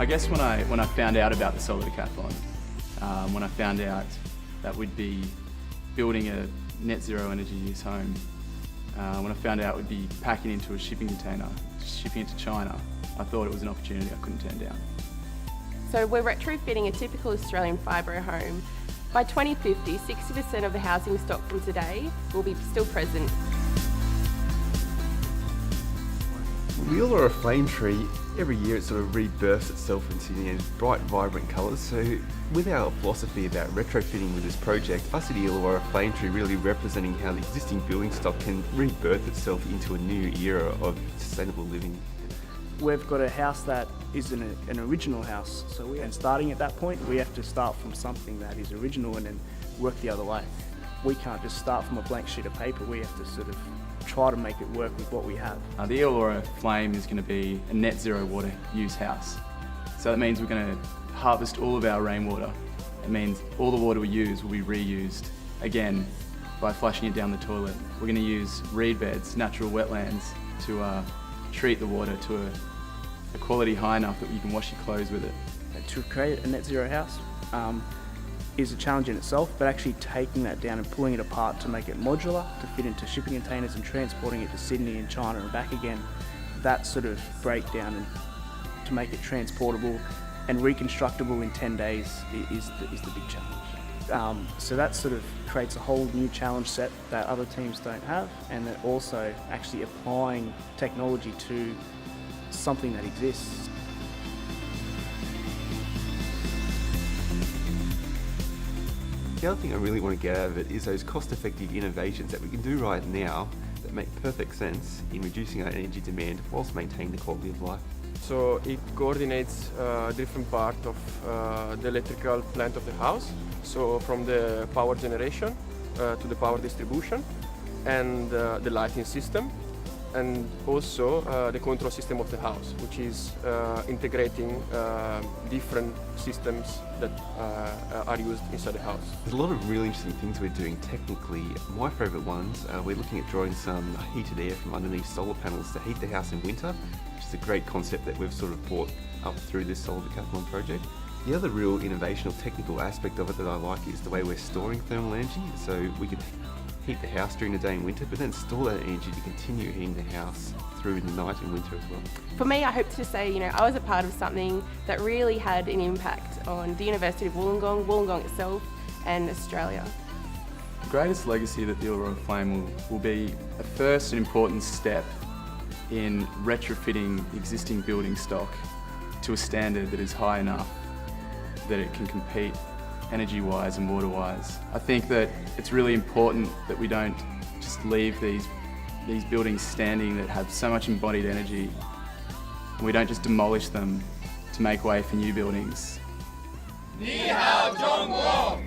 I guess when I found out about the solar decathlon, when I found out that we'd be building a net zero energy use home, when I found out we'd be packing into a shipping container, shipping it to China, I thought it was an opportunity I couldn't turn down. So we're retrofitting a typical Australian fibro home. By 2050, 60% of the housing stock from today will be still present. The Illawarra Flame tree, every year it sort of rebirths itself into bright, vibrant colours. So with our philosophy about retrofitting with this project, us at the Illawarra Flame tree really representing how the existing building stock can rebirth itself into a new era of sustainable living. We've got a house that is an original house, and starting at that point, we have to start from something that is original and then work the other way. We can't just start from a blank sheet of paper, we have to sort of try to make it work with what we have. The Illawarra Flame is going to be a net zero water use house. So that means we're going to harvest all of our rainwater. It means all the water we use will be reused again by flushing it down the toilet. We're going to use reed beds, natural wetlands, to treat the water to a quality high enough that you can wash your clothes with it. To create a net zero house is a challenge in itself, but actually taking that down and pulling it apart to make it modular, to fit into shipping containers and transporting it to Sydney and China and back again, that sort of breakdown and to make it transportable and reconstructable in 10 days is the big challenge. So that sort of creates a whole new challenge set that other teams don't have, and then also actually applying technology to something that exists. The other thing I really want to get out of it is those cost-effective innovations that we can do right now that make perfect sense in reducing our energy demand whilst maintaining the quality of life. So it coordinates different part of the electrical plant of the house, so from the power generation to the power distribution and the lighting system, and also the control system of the house, which is integrating different systems that are used inside the house. There's a lot of really interesting things we're doing technically. My favourite ones, we're looking at drawing some heated air from underneath solar panels to heat the house in winter, which is a great concept that we've sort of brought up through this solar decathlon project. The other real innovation or technical aspect of it that I like is the way we're storing thermal energy. So we could heat the house during the day in winter, but then store that energy to continue heating the house through the night in winter as well. For me, I hope to say, I was a part of something that really had an impact on the University of Wollongong, Wollongong itself, and Australia. The greatest legacy that the Illawarra Flame will be a first and important step in retrofitting existing building stock to a standard that is high enough that it can compete energy-wise and water-wise. I think that it's really important that we don't just leave these buildings standing that have so much embodied energy, and we don't just demolish them to make way for new buildings. Ni hao Zhong Guo!